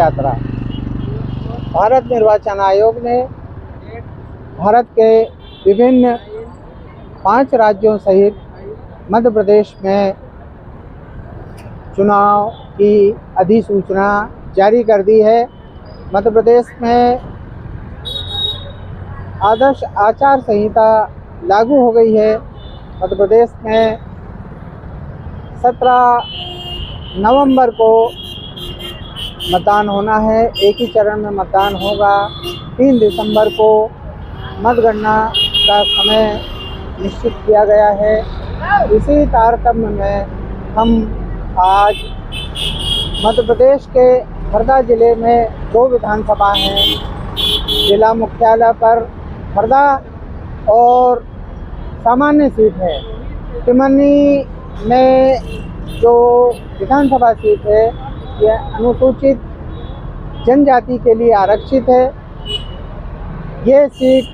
यात्रा। भारत निर्वाचन आयोग ने भारत के विभिन्न 5 राज्यों सहित मध्य प्रदेश में चुनाव की अधिसूचना जारी कर दी है। मध्य प्रदेश में आदर्श आचार संहिता लागू हो गई है। मध्य प्रदेश में 17 नवंबर को मतदान होना है। एक ही चरण में मतदान होगा। 3 दिसंबर को मतगणना का समय निश्चित किया गया है। इसी तारतम्य में हम आज मध्य प्रदेश के हरदा ज़िले में 2 विधानसभा हैं। जिला मुख्यालय पर हरदा और सामान्य सीट है। टिमरनी में जो विधानसभा सीट है यह अनुसूचित जनजाति के लिए आरक्षित है। ये सीट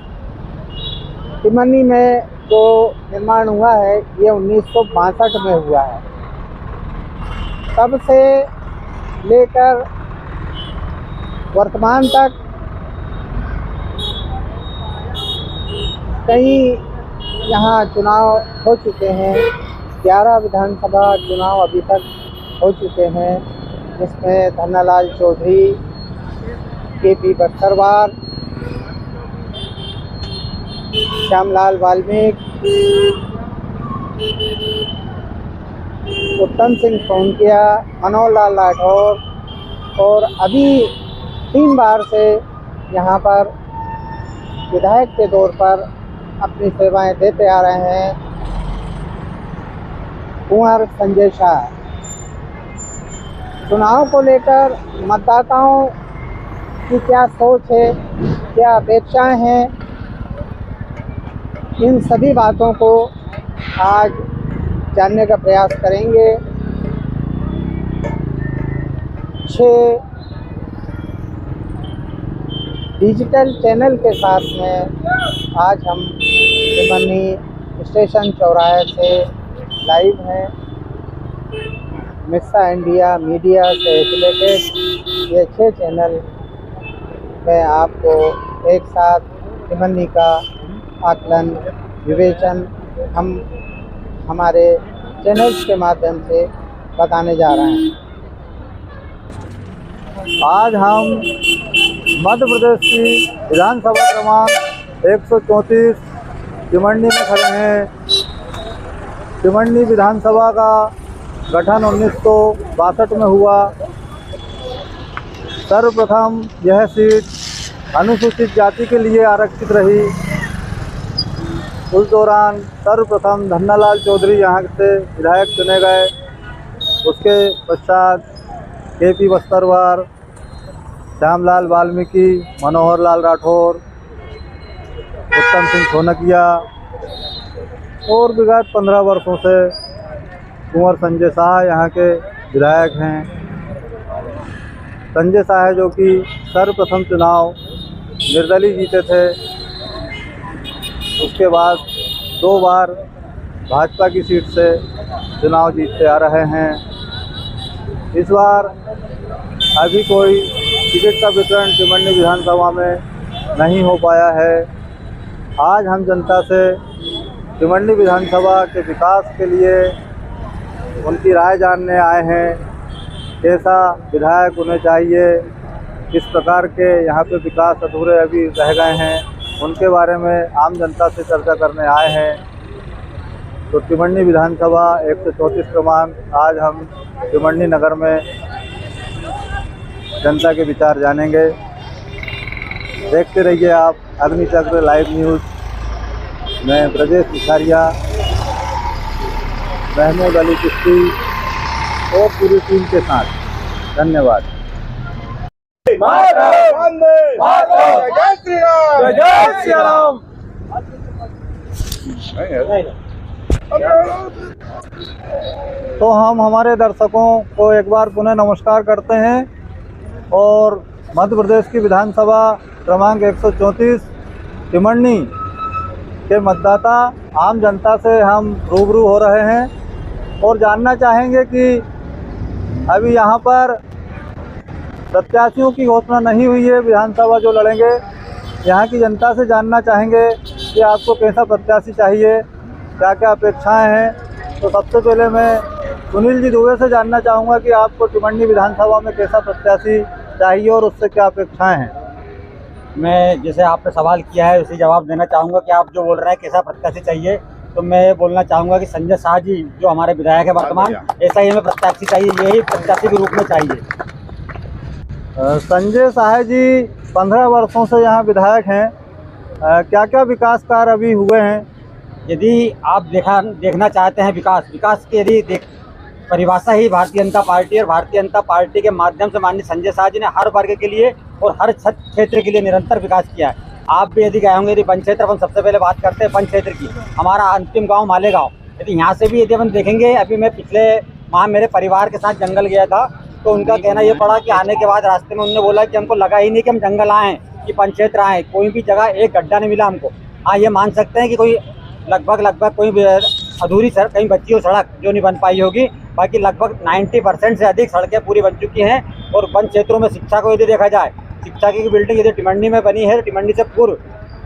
टिमरनी में जो निर्माण हुआ है ये 1962 में हुआ है। तब से लेकर वर्तमान तक कई यहाँ चुनाव हो चुके हैं। 11 विधानसभा चुनाव अभी तक हो चुके हैं, जिसमें धन्नालाल चौधरी, केपी बस्तरवार, श्यामलाल वाल्मीकि, उत्तम सिंह सोनकिया, मनोहर लाल राठौर और अभी 3 बार से यहाँ पर विधायक के तौर पर अपनी सेवाएं देते आ रहे हैं कुंवर संजय शाह। चुनाव को लेकर मतदाताओं की क्या सोच है, क्या अपेक्षाएं हैं, इन सभी बातों को आज जानने का प्रयास करेंगे। 6 डिजिटल चैनल के साथ में आज हम टिमरनी स्टेशन चौराहे से लाइव हैं। मिस्सा इंडिया मीडिया से रिलेटेड ये 6 चैनल में आपको एक साथ टिमरनी का आकलन, विवेचन हम हमारे चैनल्स के माध्यम से बताने जा रहे हैं। आज हम मध्य प्रदेश की विधानसभा क्रमांक 134 टिमरनी में खड़े हैं। टिमरनी विधानसभा का गठन 1962 में हुआ। सर्वप्रथम यह सीट अनुसूचित जाति के लिए आरक्षित रही। उस दौरान सर्वप्रथम धन्नालाल चौधरी यहाँ से विधायक चुने गए। उसके पश्चात केपी बस्तरवार, श्यामलाल वाल्मीकि, मनोहर लाल राठौर, उत्तम सिंह सोनकिया और विगत 15 वर्षों से कुंवर संजय शाह यहाँ के विधायक हैं। संजय शाह जो कि सर्वप्रथम चुनाव निर्दलीय जीते थे, उसके बाद 2 बार भाजपा की सीट से चुनाव जीतते आ रहे हैं। इस बार अभी कोई टिकट का वितरण टिमरनी विधानसभा में नहीं हो पाया है। आज हम जनता से टिमरनी विधानसभा के विकास के लिए उनकी राय जानने आए हैं। कैसा विधायक उन्हें चाहिए, किस प्रकार के यहाँ पे विकास अधूरे अभी रह गए हैं, उनके बारे में आम जनता से चर्चा करने आए हैं। तो टिमरनी विधानसभा 134 क्रमांक आज हम टिमरनी नगर में जनता के विचार जानेंगे। देखते रहिए आप अग्निचक्र लाइव न्यूज़। मैं ब्रजेश भिखारिया, महमूद अली चिश्ती और पूरी टीम के साथ धन्यवाद। जय श्री राम। तो हम हमारे दर्शकों को एक बार पुनः नमस्कार करते हैं और मध्य प्रदेश की विधानसभा क्रमांक 134 टिमरनी के मतदाता आम जनता से हम रूबरू हो रहे हैं और जानना चाहेंगे कि अभी यहाँ पर प्रत्याशियों की घोषणा नहीं हुई है विधानसभा जो लड़ेंगे। यहाँ की जनता से जानना चाहेंगे कि आपको कैसा प्रत्याशी चाहिए, क्या क्या अपेक्षाएं हैं। तो सबसे पहले मैं सुनील जी दुबे से जानना चाहूँगा कि आपको टिमरनी विधानसभा में कैसा प्रत्याशी चाहिए और उससे क्या अपेक्षाएं हैं। मैं जैसे आपने सवाल किया है उसी जवाब देना चाहूँगा कि आप जो बोल रहे हैं कैसा प्रत्याशी चाहिए, तो मैं ये बोलना चाहूँगा कि संजय शाह जी जो हमारे विधायक है वर्तमान, ऐसा ही हमें प्रत्याशी चाहिए, यही प्रत्याशी के रूप में चाहिए। संजय शाह जी 15 वर्षों से यहाँ विधायक हैं, क्या क्या विकास कार्य अभी हुए हैं। यदि आप देखना चाहते हैं विकास की यदि परिभाषा ही भारतीय जनता पार्टी, और भारतीय जनता पार्टी के माध्यम से माननीय संजय शाह जी ने हर वर्ग के लिए और हर क्षेत्र के लिए निरंतर विकास किया है। आप भी यदि गए होंगे, यदि वन क्षेत्र, हम सबसे पहले बात करते हैं वन क्षेत्र की, हमारा अंतिम गांव मालेगांव, यदि यहाँ से भी यदि हम देखेंगे, अभी मैं पिछले माह मेरे परिवार के साथ जंगल गया था, तो उनका कहना ये पड़ा कि आने के बाद रास्ते में उन्होंने बोला कि हमको लगा ही नहीं कि हम जंगल आए कि वन क्षेत्र आए, कोई भी जगह एक गड्ढा नहीं मिला हमको। हाँ, ये मान सकते हैं कि कोई लगभग कोई अधूरी सड़क कहीं बची हो, सड़क जो नहीं बन पाई होगी, बाकी लगभग 90% से अधिक सड़कें पूरी बन चुकी हैं। और वन क्षेत्रों में शिक्षा को यदि देखा जाए, शिक्षा की बिल्डिंग यदि टिमरनी में बनी है, टिमरनी से पूर्व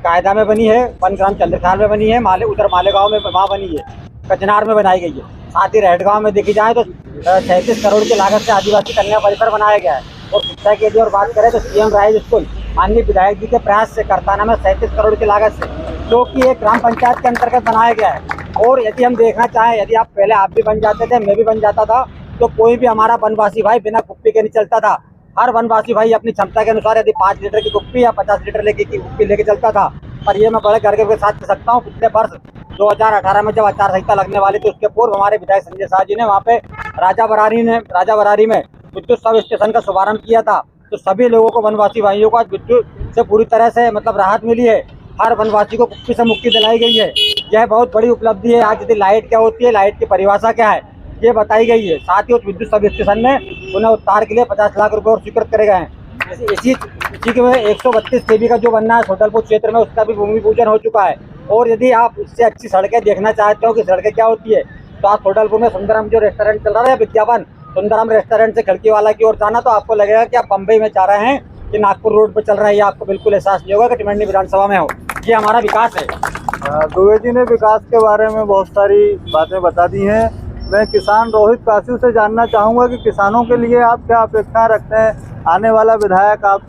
कायदा में बनी है, पंचग्राम चंद्रखाल में बनी है, उधर मालेगांव में वहाँ बनी है, कचनार में बनाई गई है। साथ ही रेडगांव में देखी जाए तो 37 करोड़ की लागत से आदिवासी कन्या परिसर बनाया गया है। और शिक्षा की यदि और बात करें तो सीएम राइज स्कूल माननीय विधायक जी के प्रयास से करताना में 37 करोड़ की लागत से, जो कि एक ग्राम पंचायत के अंतर्गत बनाया गया है। और यदि हम देखना चाहें, यदि आप पहले आप भी बन जाते थे, मैं भी बन जाता था, तो कोई भी हमारा वनवासी भाई बिना कुप्पी के नहीं चलता था। हर वनवासी भाई अपनी क्षमता के अनुसार यदि 5 लीटर की कुप्पी या 50 लीटर की कुप्पी लेके चलता था। पर ये मैं बड़े गर्व के साथ कह सकता हूँ, पिछले वर्ष 2018 में जब आचार संहिता लगने वाली थी, उसके पूर्व हमारे विधायक संजय शाह जी ने वहाँ पे राजा बरारी में विद्युत सब स्टेशन का शुभारंभ किया था। तो सभी लोगों को, वनवासी भाइयों को आज विद्युत से पूरी तरह से राहत मिली है। हर वनवासी को कुप्पी से मुक्ति दिलाई गई है। यह बहुत बड़ी उपलब्धि है। आज यदि लाइट क्या होती है, लाइट की परिभाषा क्या है, ये बताई गई है। साथ ही उस विद्युत सब स्टेशन में उन्हें उत्तार के लिए 50 लाख रुपए और स्वीकृत करे गए हैं। इसी के 132 kV का जो बनना है छोटलपुर क्षेत्र में, उसका भी भूमि पूजन हो चुका है। और यदि आप इससे अच्छी सड़कें देखना चाहते हो कि सड़कें क्या होती है, तो आप छोटलपुर में सुंदरम जो रेस्टोरेंट चल रहा है, विज्ञापन सुंदरम रेस्टोरेंट से खिड़की वाला की ओर जाना, तो आपको लगेगा कि आप बम्बई में जा रहे हैं कि नागपुर रोड पर चल रहे हैं। आपको बिल्कुल एहसास नहीं होगा कि टिमरनी विधानसभा में हो। ये हमारा विकास है। दुबे जी ने विकास के बारे में बहुत सारी बातें बता दी हैं। मैं किसान रोहित कासिव से जानना चाहूँगा कि किसानों के लिए आप क्या अपेक्षाएं रखते हैं, आने वाला विधायक आप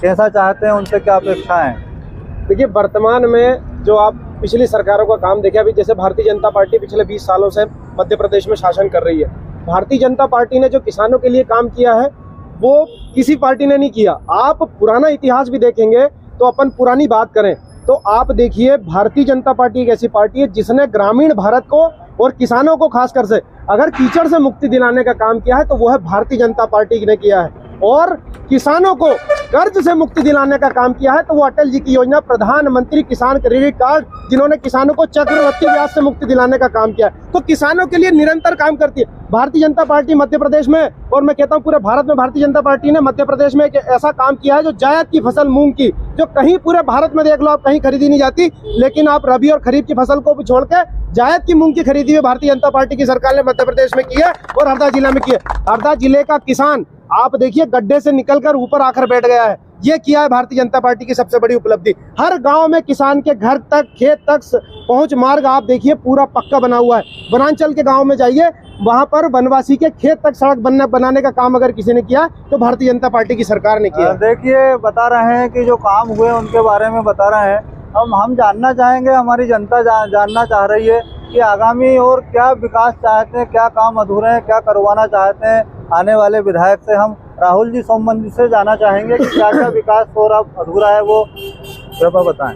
कैसा चाहते हैं, उनसे क्या अपेक्षाएं हैं। देखिए, वर्तमान में जो आप पिछली सरकारों का काम देखें, अभी जैसे भारतीय जनता पार्टी पिछले 20 सालों से मध्य प्रदेश में शासन कर रही है। भारतीय जनता पार्टी ने जो किसानों के लिए काम किया है वो किसी पार्टी ने नहीं किया। आप पुराना इतिहास भी देखेंगे तो अपन पुरानी बात करें तो आप देखिए, भारतीय जनता पार्टी एक ऐसी पार्टी है जिसने ग्रामीण भारत को और किसानों को खासकर से अगर कीचड़ से मुक्ति दिलाने का काम किया है तो वो है भारतीय जनता पार्टी ने किया है। और किसानों को कर्ज से मुक्ति दिलाने का काम किया है तो वो अटल जी की योजना प्रधानमंत्री किसान क्रेडिट कार्ड, जिन्होंने किसानों को चक्रवृद्धि ब्याज से मुक्ति दिलाने का काम किया है। तो किसानों के लिए निरंतर काम करती है भारतीय जनता पार्टी मध्य प्रदेश में। और मैं कहता हूँ पूरे भारत में भारतीय जनता पार्टी ने मध्य प्रदेश में एक ऐसा काम किया है जो जायद की फसल मूंग की, जो कहीं पूरे भारत में देख लो आप कहीं खरीदी नहीं जाती, लेकिन आप रबी और खरीफ की फसल को भी छोड़ के जायद की मूंग की खरीदी हुई भारतीय जनता पार्टी की सरकार ने मध्य प्रदेश में की है और हरदा जिला में की है। हरदा जिले का किसान आप देखिए गड्ढे से निकलकर ऊपर आकर बैठ गया है। ये किया है भारतीय जनता पार्टी की सबसे बड़ी उपलब्धि। हर गांव में किसान के घर तक, खेत तक पहुंच मार्ग आप देखिए पूरा पक्का बना हुआ है। वनांचल के गांव में जाइए, वहां पर वनवासी के खेत तक सड़क बनाने का काम अगर किसी ने किया तो भारतीय जनता पार्टी की सरकार ने किया। देखिए, बता रहे हैं कि जो काम हुए उनके बारे में बता रहे हैं। हम जानना चाहेंगे, हमारी जनता जानना चाह रही है कि आगामी और क्या विकास चाहते हैं, क्या काम अधूरे हैं, क्या करवाना चाहते हैं आने वाले विधायक से। हम राहुल जी सोमवंशी से जानना चाहेंगे कि क्या क्या विकास और अब अधूरा है वो कृपया बताएं।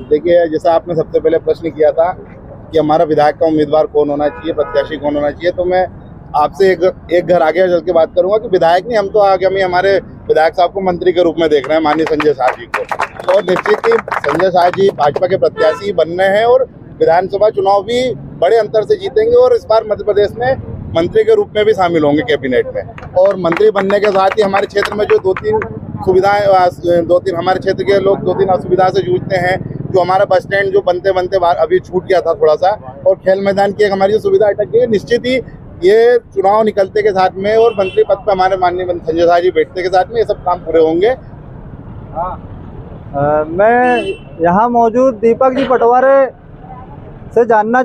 देखिए, जैसा आपने सबसे पहले प्रश्न किया था कि हमारा विधायक का उम्मीदवार कौन होना चाहिए, प्रत्याशी कौन होना चाहिए, तो मैं आपसे एक घर आगे चल के बात करूंगा कि विधायक नहीं, हम तो आगामी हमारे विधायक साहब को मंत्री के रूप में देख रहे हैं, माननीय संजय शाह जी को। और निश्चित ही संजय शाह जी भाजपा के प्रत्याशी बनने हैं और विधानसभा चुनाव भी बड़े अंतर से जीतेंगे और इस बार मध्य प्रदेश में मंत्री के रूप में भी शामिल होंगे कैबिनेट में। और मंत्री बनने के साथ ही हमारे क्षेत्र में जो दो तीन हमारे क्षेत्र के लोग 2-3 असुविधा से जूझते हैं, जो हमारा बस स्टैंड जो बनते अभी छूट गया था थोड़ा सा, और खेल मैदान की एक हमारी जो सुविधा अटक गई है। निश्चित ही ये चुनाव निकलते के साथ में और मंत्री पद पर हमारे माननीय संजय शाह जी बैठने के साथ में ये सब काम पूरे होंगे। मैं यहाँ मौजूद दीपक जी पटवारी से जानना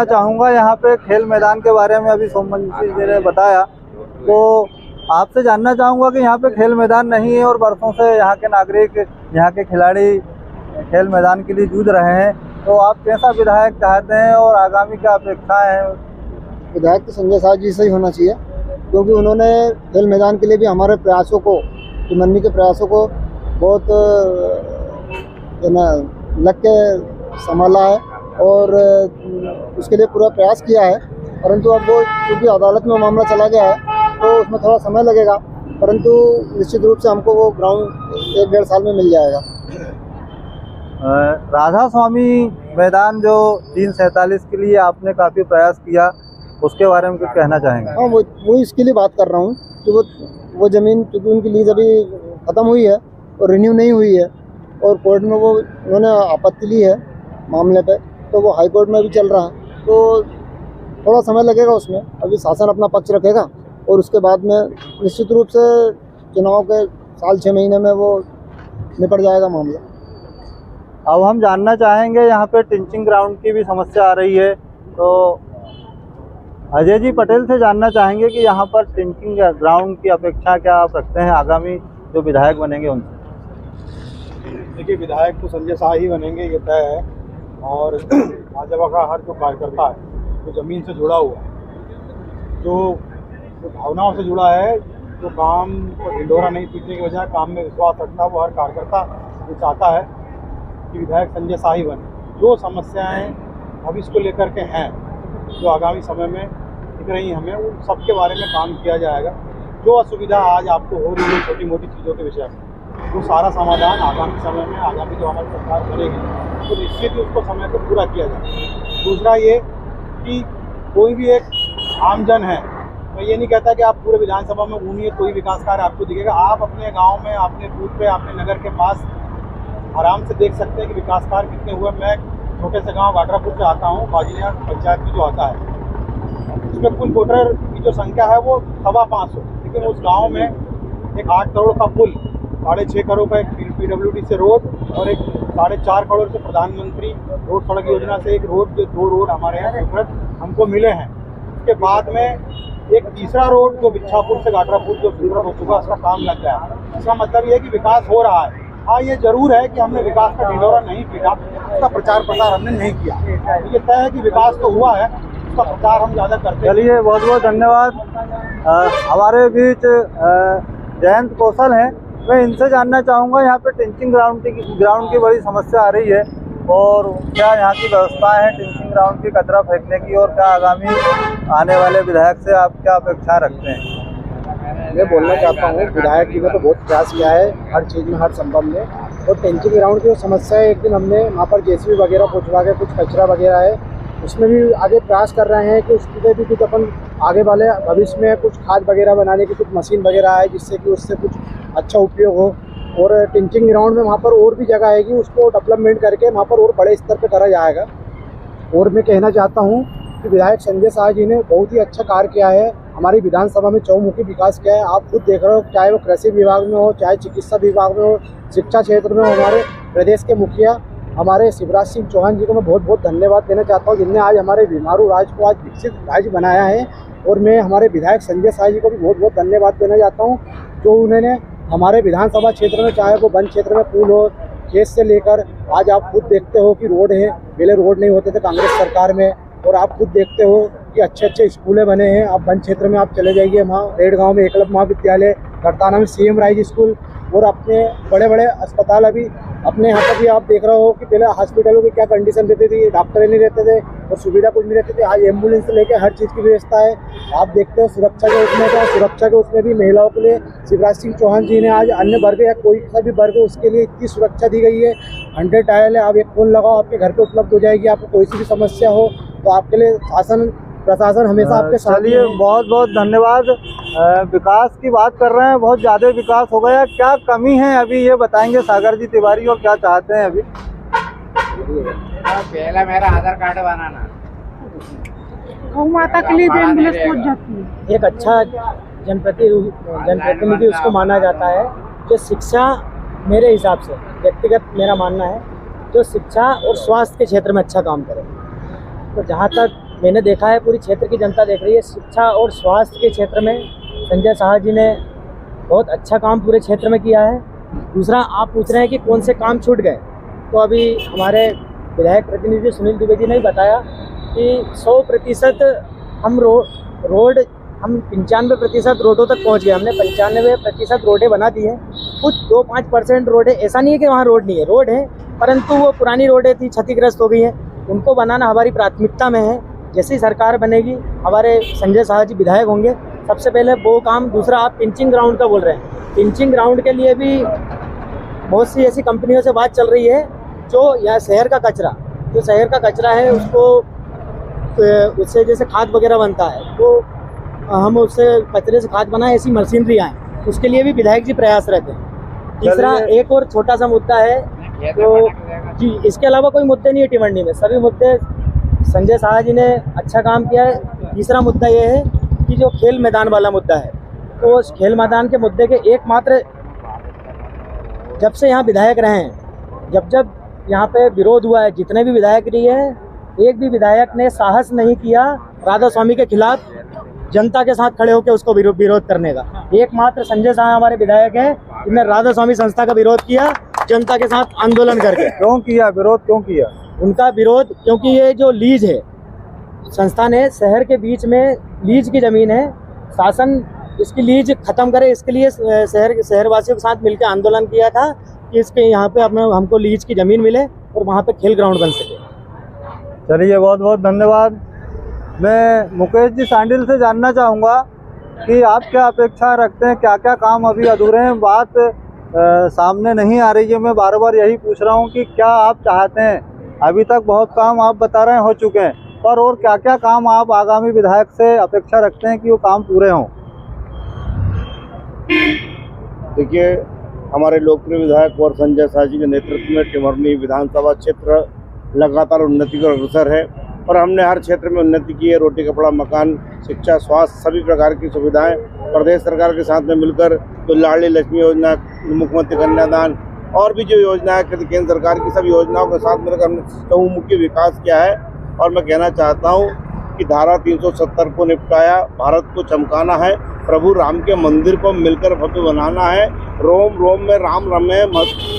चाहूँगा यहाँ पे खेल मैदान के बारे में अभी सोमवंशी जी ने बताया, तो आपसे जानना चाहूँगा कि यहाँ पे खेल मैदान नहीं है और बरसों से यहाँ के नागरिक, यहाँ के खिलाड़ी खेल मैदान के लिए जूझ रहे हैं, तो आप कैसा विधायक चाहते हैं और आगामी क्या अपेक्षाएं हैं? विधायक तो संजय शाह जी से ही होना चाहिए, क्योंकि उन्होंने खेल मैदान के लिए भी हमारे प्रयासों को, टिमरनी के प्रयासों को बहुत लग के संभाला है और उसके लिए पूरा प्रयास किया है। परंतु अब वो क्योंकि अदालत में मामला चला गया है तो उसमें थोड़ा समय लगेगा, परंतु निश्चित रूप से हमको वो ग्राउंड 1-1.5 साल में मिल जाएगा। राधा स्वामी मैदान जो 347 के लिए आपने काफ़ी प्रयास किया, उसके बारे में कुछ कहना चाहेंगे? हाँ, वो इसके लिए बात कर रहा हूँ कि वो ज़मीन क्योंकि उनकी लीज अभी ख़त्म हुई है और रिन्यू नहीं हुई है और कोर्ट में वो उन्होंने आपत्ति ली है मामले पे, तो वो हाई कोर्ट में भी चल रहा है, तो थोड़ा समय लगेगा उसमें। अभी शासन अपना पक्ष रखेगा और उसके बाद में निश्चित रूप से चुनाव के साल 6 महीने में वो निपट जाएगा मामला। अब हम जानना चाहेंगे, यहाँ पे टिंचिंग ग्राउंड की भी समस्या आ रही है, तो अजय जी पटेल से जानना चाहेंगे कि यहाँ पर टिंचिंग ग्राउंड की अपेक्षा क्या आप रखते हैं आगामी जो विधायक बनेंगे उनसे? देखिए, विधायक तो संजय शाह ही बनेंगे, ये तय है। और भाजपा का हर जो कार्यकर्ता है जो ज़मीन से जुड़ा हुआ है, जो भावनाओं से जुड़ा है, जो काम को ढिंढोरा नहीं पीटने की बजाय काम में विश्वास रखता है, वो हर कार्यकर्ता ये चाहता है कि विधायक संजय शाह ही बने। जो समस्याएं भविष्य को लेकर के हैं, जो आगामी समय में दिख रही हमें, उन सब के बारे में काम किया जाएगा। जो असुविधा आज आपको हो रही है छोटी मोटी चीज़ों के विषय में, वो सारा समाधान आगामी समय में, आगामी जो हमारी सरकार बनेगी तो निश्चित ही उसको समय पर पूरा किया जाएगा। दूसरा ये कि कोई भी एक आमजन है, मैं ये नहीं कहता कि आप पूरे विधानसभा में घूमिए कोई विकास कार्य आपको दिखेगा। आप अपने गांव में, अपने बूथ पे, अपने नगर के पास आराम से देख सकते हैं कि विकास कार्य कितने हुए। मैं छोटे से गांव गाटरापुर से आता हूँ, बाजियार पंचायत में जो आता है, उसमें कुल वोटर की जो संख्या है वो 550, लेकिन उस गाँव में एक 8 करोड़ का पुल, 6.5 करोड़ का एक PWD से रोड और एक 4.5 करोड़ से प्रधानमंत्री रोड सड़क योजना से एक रोड, जो 2 रोड हमारे यहाँ स्वीकृत हमको मिले हैं। उसके बाद में एक तीसरा रोड जो बिच्छापुर से गाटरापुर जो स्वीकृत हो चुका, उसका काम लग गया। इसका मतलब ये है कि विकास हो रहा है। हाँ, ये जरूर है कि हमने विकास का ढिंढोरा नहीं पीटा, उसका प्रचार प्रसार हमने नहीं किया। ये तय है कि विकास तो हुआ है, उसका प्रचार हम ज़्यादा करते हैं। चलिए, बहुत बहुत धन्यवाद। हमारे बीच जयंत कौशल हैं, मैं इनसे जानना चाहूँगा, यहाँ पे टिंचिंग ग्राउंड की बड़ी समस्या आ रही है और क्या यहाँ की व्यवस्था है टिंचिंग ग्राउंड की कचरा फेंकने की, और क्या आगामी आने वाले विधायक से आप क्या अपेक्षा रखते हैं? मैं बोलना चाहता हूँ, विधायक जी ने तो बहुत प्रयास किया है हर चीज़ में, हर संभव में। और टिंचिंग ग्राउंड की जो समस्या है, एक दिन हमने वहाँ पर JCB वगैरह पहुँचवा के, कुछ कचरा वगैरह है उसमें भी आगे प्रयास कर रहे हैं कि उसमें भी कुछ अपन आगे वाले भविष्य में कुछ खाद वगैरह बनाने की कुछ मशीन वगैरह है, जिससे कि उससे कुछ अच्छा उपयोग हो। और टिंचिंग ग्राउंड में वहाँ पर और भी जगह आएगी, उसको डेवलपमेंट करके वहाँ पर और बड़े स्तर पर करा जाएगा। और मैं कहना चाहता हूँ कि विधायक संजय शाह जी ने बहुत ही अच्छा कार्य किया है, हमारी विधानसभा में चौमुखी विकास किया है। आप खुद देख रहे हो, चाहे वो कृषि विभाग में हो, चाहे चिकित्सा विभाग में हो, शिक्षा क्षेत्र में हो। हमारे प्रदेश के मुखिया हमारे शिवराज सिंह चौहान जी को मैं बहुत बहुत धन्यवाद देना चाहता हूँ, जिनने आज हमारे बीमारू राज्य को आज विकसित राज्य बनाया है। और मैं हमारे विधायक संजय शाह जी को भी बहुत बहुत धन्यवाद देना चाहता हूँ, जो उन्होंने हमारे विधानसभा क्षेत्र में, चाहे वो वन क्षेत्र में पुल हो, खेत से लेकर आज आप खुद देखते हो कि रोड है, पहले रोड नहीं होते थे कांग्रेस सरकार में। और आप खुद देखते हो कि अच्छे अच्छे स्कूलें बने हैं। आप वन क्षेत्र में आप चले जाइए, वहाँ रेड गाँव में एकलव्य महाविद्यालय, करताना में CM राइज स्कूल, और अपने बड़े बड़े अस्पताल अभी अपने यहाँ पर भी आप देख रहे हो कि पहले हॉस्पिटलों की क्या कंडीशन रहती थी, डॉक्टर नहीं रहते थे और सुविधा कुछ नहीं रहती थी। आज एम्बुलेंस से लेकर हर चीज़ की व्यवस्था है। आप देखते हो सुरक्षा के उसमें भी महिलाओं के लिए शिवराज सिंह चौहान जी ने आज अन्य वर्ग या कोई सा भी वर्ग हो उसके लिए इतनी सुरक्षा दी गई है। 100 डायल है, आप एक फ़ोन लगाओ, आपके घर पे उपलब्ध हो जाएगी। आपको कोई सी भी समस्या हो तो आपके लिए प्रशासन हमेशा आपके साथ। चलिए, बहुत बहुत धन्यवाद। विकास की बात कर रहे हैं, बहुत ज़्यादा विकास हो गया, क्या कमी है अभी ये बताएंगे सागर जी तिवारी, और क्या चाहते हैं अभी? पहला मेरा आधार कार्ड बनाना। गौ माता के लिए भी एम्बुलेंस पहुंच जाती है। एक अच्छा जनप्रतिनिधि उसको माना जाता है जो शिक्षा, मेरे हिसाब से व्यक्तिगत मेरा मानना है, जो शिक्षा और स्वास्थ्य के क्षेत्र में अच्छा काम करे। तो जहाँ तक मैंने देखा है, पूरी क्षेत्र की जनता देख रही है, शिक्षा और स्वास्थ्य के क्षेत्र में संजय शाह जी ने बहुत अच्छा काम पूरे क्षेत्र में किया है। दूसरा, आप पूछ रहे हैं कि कौन से काम छूट गए, तो अभी हमारे विधायक प्रतिनिधि सुनील दुबे जी ने बताया कि 100% हम रोड हम 95% रोडों तक पहुंच गए। हमने 95% रोडें बना दी हैं। कुछ 2-5% रोडें, ऐसा नहीं है कि वहाँ रोड नहीं है, रोड है, परंतु वो पुरानी रोडें थी, क्षतिग्रस्त हो गई हैं। उनको बनाना हमारी प्राथमिकता में है। जैसी सरकार बनेगी, हमारे संजय शाह जी विधायक होंगे, सबसे पहले वो काम। दूसरा, आप पिंचिंग ग्राउंड का बोल रहे हैं, पिंचिंग ग्राउंड के लिए भी बहुत सी ऐसी कंपनियों से बात चल रही है जो यहाँ शहर का कचरा है, उससे जैसे खाद वगैरह बनता है, तो हम उससे कचरे से खाद बनाए, ऐसी मशीनरी आए, उसके लिए भी विधायक जी प्रयासरत हैं। तीसरा, एक और छोटा सा मुद्दा है, तो जी इसके अलावा कोई मुद्दे नहीं है टिमंडी में, सभी मुद्दे संजय शाह जी ने अच्छा काम किया है। तीसरा मुद्दा ये है कि जो खेल मैदान वाला मुद्दा है, तो उस खेल मैदान के मुद्दे के एकमात्र, जब से यहाँ विधायक रहे हैं, जब यहाँ पे विरोध हुआ है, जितने भी विधायक रही है, एक भी विधायक ने साहस नहीं किया राधा स्वामी के खिलाफ जनता के साथ खड़े होकर उसको विरोध करने का। एकमात्र संजय शाह हमारे विधायक हैं जिन्होंने राधा स्वामी संस्था का विरोध किया, जनता के साथ आंदोलन करके। क्यों किया विरोध, क्यों किया उनका विरोध? क्योंकि ये जो लीज है, संस्था ने शहर के बीच में लीज की ज़मीन है, शासन इसकी लीज खत्म करे, इसके लिए शहरवासियों के साथ मिलकर आंदोलन किया था कि इसके यहाँ पे हमको लीज की ज़मीन मिले और वहाँ पे खेल ग्राउंड बन सके। चलिए, बहुत बहुत धन्यवाद। मैं मुकेश जी सांडिल से जानना चाहूँगा कि आप क्या अपेक्षा रखते हैं, क्या क्या काम अभी अधूरे हैं? बात सामने नहीं आ रही है, मैं बार बार यही पूछ रहा हूँ कि क्या आप चाहते हैं? अभी तक बहुत काम आप बता रहे हैं हो चुके हैं, पर और क्या क्या काम आप आगामी विधायक से अपेक्षा रखते हैं कि वो काम पूरे हों? देखिए, हमारे लोकप्रिय विधायक और संजय शाह जी के नेतृत्व में टिमरनी विधानसभा क्षेत्र लगातार उन्नति की अग्रसर है और हमने हर क्षेत्र में उन्नति की है। रोटी कपड़ा मकान, शिक्षा, स्वास्थ्य, सभी प्रकार की सुविधाएं प्रदेश सरकार के साथ में मिलकर, जो लाडली लक्ष्मी योजना, मुख्यमंत्री कन्यादान और भी जो योजना है केंद्र सरकार की, सब योजनाओं के साथ मिलकर हमने चहुमुखी विकास किया है। और मैं कहना चाहता हूँ कि धारा 370 को निपटाया, भारत को चमकाना है, प्रभु राम के मंदिर को मिलकर भव्य बनाना है। रोम रोम में राम रमे,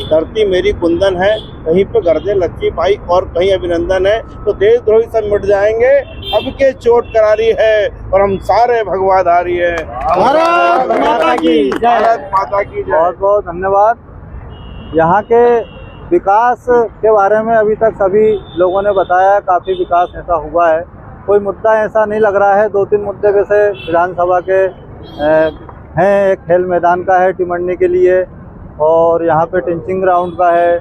धरती मेरी कुंदन है, कहीं पे गर्दे लक्ष्मी पाई और कहीं अभिनंदन है, तो देशद्रोही सब मिट जाएंगे। अब के चोट करारी है और हम सारे भगवाधारी है। भारत माता की जय। भारत माता की जय। बहुत बहुत धन्यवाद। यहाँ के विकास के बारे में अभी तक सभी लोगों ने बताया, काफ़ी विकास ऐसा हुआ है, कोई मुद्दा ऐसा नहीं लग रहा है। 2-3 मुद्दे वैसे विधानसभा के हैं, एक खेल मैदान का है टिमरनी के लिए, और यहाँ पे टिंचिंग ग्राउंड का है,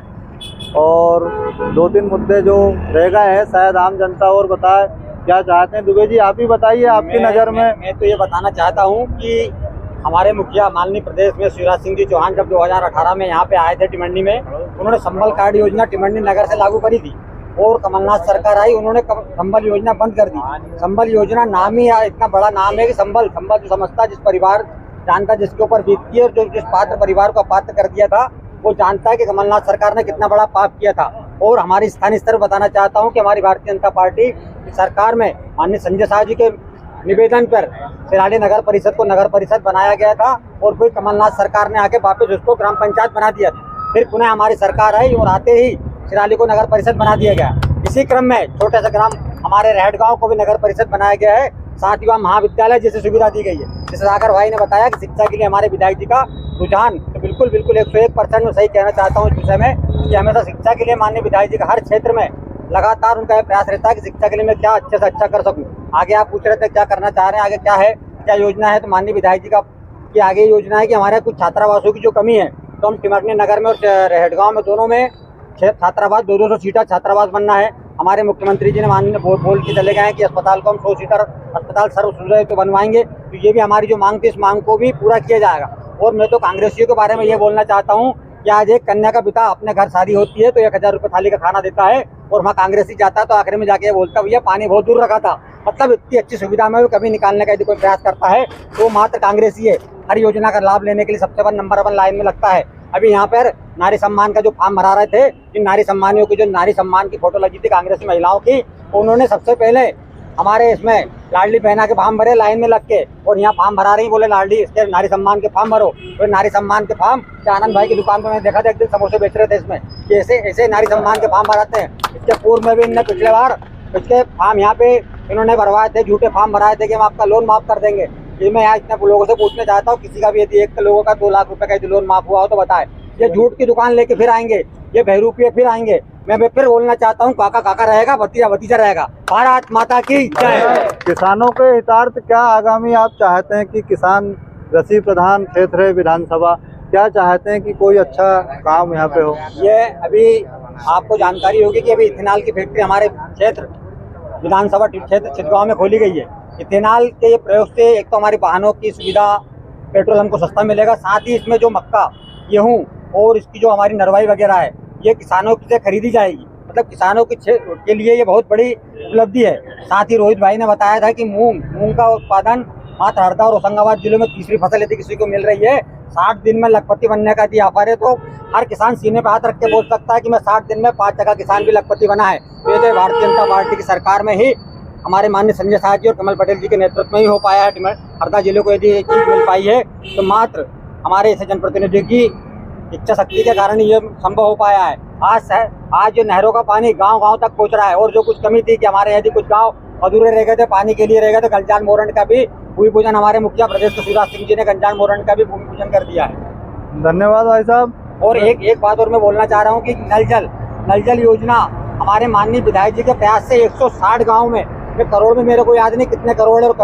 और 2-3 मुद्दे जो रह गए हैं, शायद आम जनता और बताए क्या चाहते हैं। दुबे जी, आप ही बताइए, आपकी नज़र में। मैं तो ये बताना चाहता हूँ कि हमारे मुखिया माननीय प्रदेश में शिवराज सिंह जी चौहान जब 2018 में यहाँ पे आए थे टिमरनी में, उन्होंने संबल कार्ड योजना टिमरनी नगर से लागू करी थी, और कमलनाथ सरकार आई, उन्होंने संबल योजना बंद कर दी। संबल योजना नाम ही इतना बड़ा नाम है कि संबल जो समझता, जिस परिवार जानता, जिसके ऊपर बीतती है, और जो जिस पात्र परिवार को अपात्र कर दिया था, वो जानता है कि कमलनाथ सरकार ने कितना बड़ा पाप किया था। और हमारी स्थानीय स्तर पर बताना चाहता हूँ कि हमारी भारतीय जनता पार्टी सरकार में माननीय संजय शाह जी के निवेदन पर सिराली नगर परिषद को नगर परिषद बनाया गया था, और फिर कमलनाथ सरकार ने आके वापस उसको ग्राम पंचायत बना दिया था। फिर पुनः हमारी सरकार आई और आते ही सिराली को नगर परिषद बना दिया गया। इसी क्रम में छोटे से ग्राम हमारे रहट गाँव को भी नगर परिषद बनाया गया है, साथ ही वहाँ महाविद्यालय जैसी सुविधा दी गई है। जैसे सागर भाई ने बताया कि शिक्षा के लिए हमारे विधायक जी का रुझान, तो बिल्कुल 101% में सही कहना चाहता हूँ इस विषय में कि हमेशा शिक्षा के लिए माननीय विधायक जी का हर क्षेत्र में लगातार उनका प्रयास रहता है कि शिक्षा के लिए मैं क्या अच्छे से अच्छा कर सकूँ। आगे आप पूछ रहे थे क्या करना चाह रहे हैं, आगे क्या है, क्या योजना है, तो माननीय विधायक जी का कि आगे योजना है कि हमारे कुछ छात्रावासों की जो कमी है, तो हम टिमरनी नगर में और रहट गाँव में दोनों में छात्रावास 200 सीटर छात्रावास बनना है। हमारे मुख्यमंत्री जी ने माननीय बोल के चले गए हैं कि अस्पताल को हम 100 सीटर अस्पताल सर्व सुविधा तो बनवाएंगे, तो ये भी हमारी जो मांग थी, इस मांग को भी पूरा किया जाएगा। और मैं तो कांग्रेसियों के बारे में ये बोलना चाहता हूँ कि आज एक कन्या का पिता अपने घर शादी होती है तो 1000 रुपये थाली का खाना देता है, और वहाँ कांग्रेसी जाता है तो आखिर में जाके ये बोलता है भैया पानी बहुत दूर रखा था। मतलब इतनी अच्छी सुविधा में भी कभी निकालने का यदि कोई प्रयास करता है तो मात्र कांग्रेसी है। हर योजना का लाभ लेने के लिए सबसे पहले नंबर 1 लाइन में लगता है। अभी यहाँ पर नारी सम्मान का जो फॉर्म भरा रहे थे, इन नारी सम्मानियों की जो नारी सम्मान की फोटो लगी थी कांग्रेसी महिलाओं की, उन्होंने सबसे पहले हमारे इसमें लाडली बहना के फॉर्म भरे लाइन में लग के, और यहाँ फॉर्म भरा रही बोले लाडली इसके नारी सम्मान के फॉर्म भरो। तो नारी सम्मान के फॉर्म आनंद भाई की दुकान पर मैंने देखा था, एक दिन समोसे बेच रहे थे इसमें कि ऐसे ऐसे नारी सम्मान के फॉर्म भराते हैं। इसके पूर्व में भी इनने पिछले बार इसके फॉर्म यहाँ पे इन्होंने भरवाए थे, झूठे फॉर्म भराए थे कि हम आपका लोन माफ कर देंगे। ये मैं यहाँ इतने लोगों से पूछने चाहता हूँ, किसी का भी यदि एक लोगों का 2 लाख रुपए का यदि लोन माफ हुआ हो तो बताए। ये झूठ की दुकान लेके फिर आएंगे, ये बहरूपिये फिर आएंगे। मैं फिर बोलना चाहता हूँ, काका काका रहेगा, भतीजा भतीजा रहेगा। भारत माता की जय। किसानों के हितार्थ क्या आगामी आप चाहते हैं कि किसान कृषि प्रधान क्षेत्र है विधानसभा, क्या चाहते हैं कि कोई अच्छा काम यहाँ पे हो? ये अभी आपको जानकारी होगी कि अभी इथेनॉल की फैक्ट्री हमारे क्षेत्र विधानसभा क्षेत्र छिदगांव में खोली गई है। इथेनॉल के प्रयोग से एक तो हमारी वाहनों की सुविधा, पेट्रोल हमको सस्ता मिलेगा, साथ ही इसमें जो मक्का, गेहूँ और इसकी जो हमारी नरवाई वगैरह है ये किसानों से खरीदी जाएगी। मतलब किसानों के लिए ये बहुत बड़ी उपलब्धि है। साथ ही रोहित भाई ने बताया था कि मूंग का उत्पादन मात्र हरदा और होशंगाबाद जिलों में तीसरी फसल यदि किसी को मिल रही है। 60 दिन में लखपति बनने का यदि ऑफर है तो हर किसान सीने पर हाथ रख के बोल सकता है कि मैं 60 दिन में 5 जगह किसान भी लखपति बना है। तो ये भारतीय जनता पार्टी की सरकार में ही हमारे माननीय संजय शाह जी और कमल पटेल जी के नेतृत्व में ही हो पाया है। हरदा जिले को यदि एक चीज मिल पाई है तो मात्र हमारे ऐसे जनप्रतिनिधि की इच्छा शक्ति के कारण ये संभव हो पाया है। आज जो नहरों का पानी गांव-गांव तक पहुंच रहा है, और जो कुछ कमी थी कि हमारे यदि कुछ गांव अधूरे रह गए थे, पानी के लिए रह गए थे, गंजान मोरंड का भी भूमि पूजन हमारे मुखिया प्रदेश के शिवराज सिंह जी ने गंजान मोरंड का भी भूमि पूजन कर दिया है। धन्यवाद भाई साहब। और एक बात और मैं बोलना चाह रहा हूँ कि नल जल योजना हमारे माननीय विधायक जी के प्रयास से 160 गाँव में, करोड़ में मेरे को याद नहीं कितने करोड़ है और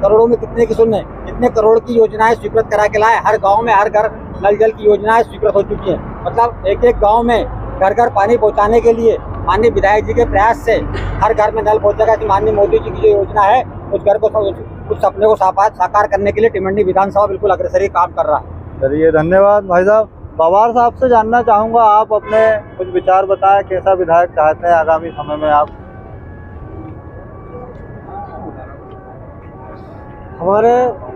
करोड़ों में कितने की सुनने, इतने करोड़ की योजनाएं स्वीकृत करा के लाए। हर गांव में हर घर नल जल की योजनाएं स्वीकृत हो चुकी हैं। मतलब एक गांव में घर घर पानी पहुंचाने के लिए माननीय विधायक जी के प्रयास से हर घर में नल पहुंचेगा। कि माननीय मोदी जी की जो योजना है उस घर को, उस सपने को साकार करने के लिए टिमंडी विधानसभा बिल्कुल अग्रसर काम कर रहा है। चलिए धन्यवाद भाई साहब। पवार साहब से जानना चाहूँगा, आप अपने कुछ विचार बताएं, कैसा विधायक चाहते हैं आगामी समय में आप? हमारे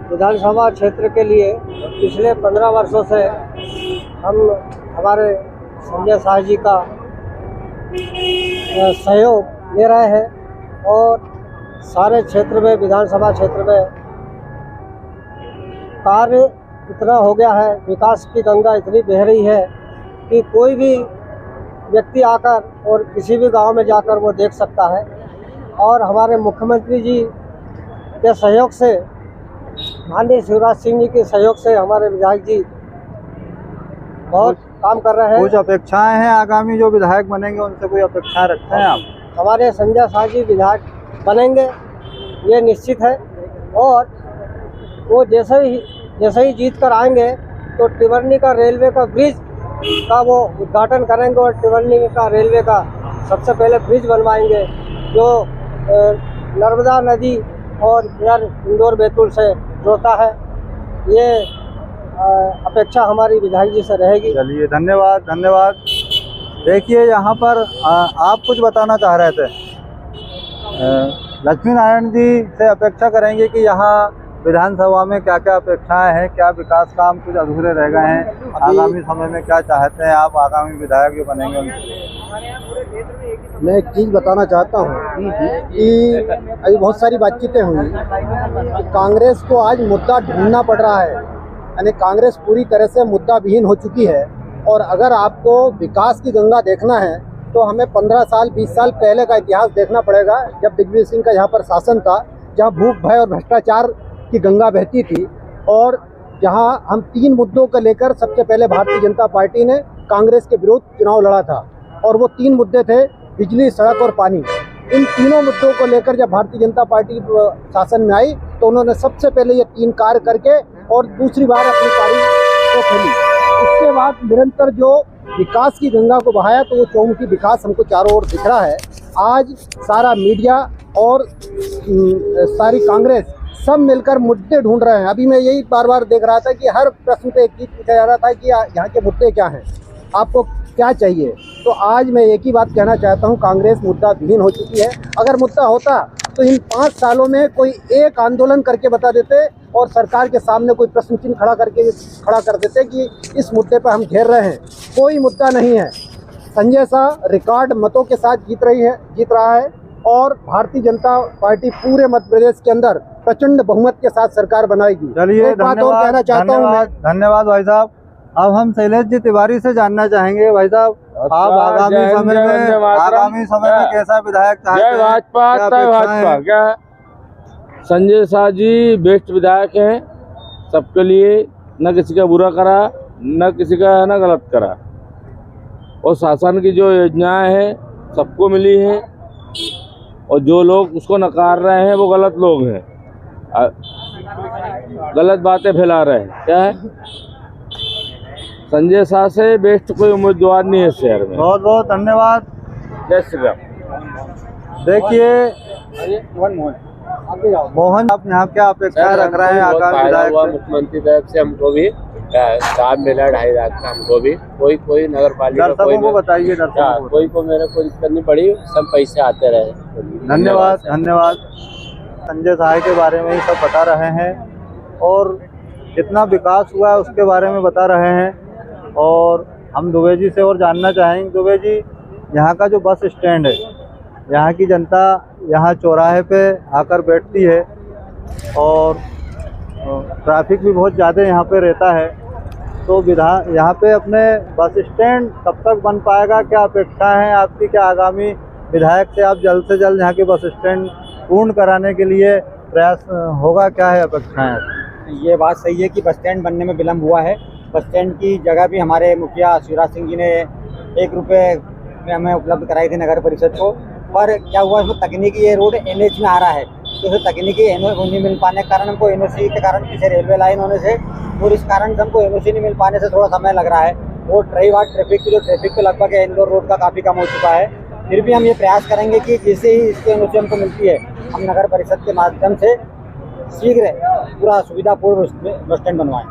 विधानसभा क्षेत्र के लिए पिछले 15 वर्षों से हम हमारे संजय शाह जी का सहयोग ले रहे हैं और सारे क्षेत्र में, विधानसभा क्षेत्र में कार्य इतना हो गया है, विकास की गंगा इतनी बह रही है कि कोई भी व्यक्ति आकर और किसी भी गांव में जाकर वो देख सकता है। और हमारे मुख्यमंत्री जी के सहयोग से, माननीय शिवराज सिंह जी के सहयोग से हमारे विधायक जी बहुत काम कर रहे हैं। कुछ अपेक्षाएं हैं आगामी जो विधायक बनेंगे, उनसे कोई अपेक्षाएं रखते हैं आप? हमारे संजय शाह जी विधायक बनेंगे ये निश्चित है, और वो जैसे ही जीत कर आएंगे तो टिवर्नी का रेलवे का ब्रिज का वो उद्घाटन करेंगे और टिवर्नी का रेलवे का सबसे पहले ब्रिज बनवाएंगे जो नर्मदा नदी और इधर इंदौर बैतूल से जोड़ता है। ये अपेक्षा हमारी विधायक जी से रहेगी। चलिए धन्यवाद। देखिए यहाँ पर आप कुछ बताना चाह रहे थे। लक्ष्मी नारायण जी से अपेक्षा करेंगे कि यहाँ विधानसभा में क्या क्या अपेक्षाएं हैं, क्या विकास काम कुछ अधूरे रह गए हैं, आगामी समय में क्या चाहते हैं आप आगामी विधायक जो बनेंगे उनसे? मैं एक चीज़ बताना चाहता हूँ कि अभी बहुत सारी बातचीतें हुई कि कांग्रेस को आज मुद्दा ढूंढना पड़ रहा है, यानी कांग्रेस पूरी तरह से मुद्दा विहीन हो चुकी है। और अगर आपको विकास की गंगा देखना है तो हमें 15 साल 20 साल पहले का इतिहास देखना पड़ेगा, जब दिग्विजय सिंह का यहाँ पर शासन था, जहाँ भूख भय और भ्रष्टाचार की गंगा बहती थी, और जहाँ हम 3 मुद्दों को लेकर सबसे पहले भारतीय जनता पार्टी ने कांग्रेस के विरुद्ध चुनाव लड़ा था। और वो 3 मुद्दे थे, बिजली, सड़क और पानी। इन तीनों मुद्दों को लेकर जब भारतीय जनता पार्टी शासन में आई तो उन्होंने सबसे पहले ये 3 कार्य करके और दूसरी बार अपनी पारी को खेली। उसके बाद निरंतर जो विकास की गंगा को बहाया तो वो चौमुखी विकास हमको चारों ओर दिख रहा है। आज सारा मीडिया और सारी कांग्रेस सब मिलकर मुद्दे ढूंढ रहे हैं। अभी मैं यही बार बार देख रहा था कि हर प्रश्न पे एक चीज पूछा जा रहा था कि यहाँ के मुद्दे क्या हैं, आपको क्या चाहिए। तो आज मैं एक ही बात कहना चाहता हूं, कांग्रेस मुद्दा विहीन हो चुकी है। अगर मुद्दा होता तो इन 5 सालों में कोई एक आंदोलन करके बता देते और सरकार के सामने कोई प्रश्न चिन्ह खड़ा कर देते कि इस मुद्दे पर हम घेर रहे हैं। कोई मुद्दा नहीं है। संजय शाह रिकॉर्ड मतों के साथ जीत रहा है और भारतीय जनता पार्टी पूरे मध्य प्रदेश के अंदर प्रचंड बहुमत के साथ सरकार बनाएगी। चलिए, एक बात और कहना चाहता हूँ मैं। धन्यवाद भाई साहब। अब हम शैलेश जी तिवारी से जानना चाहेंगे, भाई साहब आप आगामी समय में कैसा विधायक चाहते हैं? भाजपा क्या संजय शाह जी बेस्ट विधायक हैं सबके लिए, न किसी का बुरा करा न किसी का न गलत करा, और शासन की जो योजनाएं हैं सबको मिली है, और जो लोग उसको नकार रहे हैं वो गलत लोग हैं, गलत बातें फैला रहे हैं। क्या है, संजय शाह से बेस्ट कोई उम्मीदवार नहीं है शहर में। बहुत बहुत धन्यवाद। जय श्री राम। देखिए मोहन, आप यहाँ क्या अपेक्षा रख रहे हैं आगामी विधायक से? मुख्यमंत्री तरफ से हमको भी काम मिला 2.5 लाख का, हमको भी कोई नगर पालिका दर्शकों को बताइए, दर्शकों को मेरे को दिक्कत नहीं पड़ी, सब पैसे आते रहे। धन्यवाद। संजय शाह के बारे में ही सब बता रहे हैं और जितना विकास हुआ है उसके बारे में बता रहे हैं। और हम दुबे जी से और जानना चाहेंगे, दुबे जी यहाँ का जो बस स्टैंड है, यहाँ की जनता यहाँ चौराहे पे आकर बैठती है और ट्रैफिक भी बहुत ज़्यादा यहाँ पे रहता है, तो यहाँ पे अपने बस स्टैंड कब तक बन पाएगा? क्या अपेक्षाएं हैं आपकी? क्या आगामी विधायक से आप जल्द से जल्द यहाँ के बस स्टैंड पूर्ण कराने के लिए प्रयास होगा? क्या है अपेक्षाएं? ये बात सही है कि बस स्टैंड बनने में विलम्ब हुआ है। बस स्टैंड की जगह भी हमारे मुखिया शिवराज सिंह जी ने 1 रुपये में हमें उपलब्ध कराई थी नगर परिषद को, पर क्या हुआ इसमें तकनीकी ये रोड NH में आ रहा है, तो फिर तकनीकी NOC नहीं मिल पाने के कारण हमको NOC के कारण पीछे रेलवे लाइन होने से और इस कारण से हमको NOC नहीं मिल पाने से थोड़ा समय लग रहा है। और रही बात ट्रैफिक की, जो ट्रैफिक तो लगभग इंदौर रोड का काफ़ी कम हो चुका है, फिर भी हम ये प्रयास करेंगे कि जैसे ही इसकी NOC हमको मिलती है हम नगर परिषद के माध्यम से शीघ्र पूरा सुविधापूर्ण बस स्टैंड बनवाएं।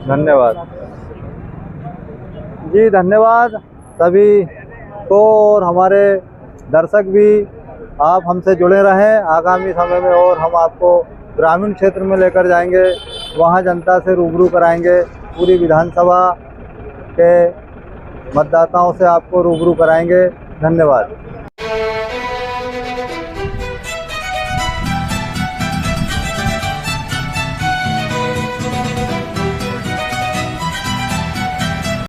धन्यवाद जी, धन्यवाद सभी को। और हमारे दर्शक भी आप हमसे जुड़े रहें आगामी समय में, और हम आपको ग्रामीण क्षेत्र में लेकर जाएंगे, वहां जनता से रूबरू कराएंगे, पूरी विधानसभा के मतदाताओं से आपको रूबरू कराएंगे। धन्यवाद।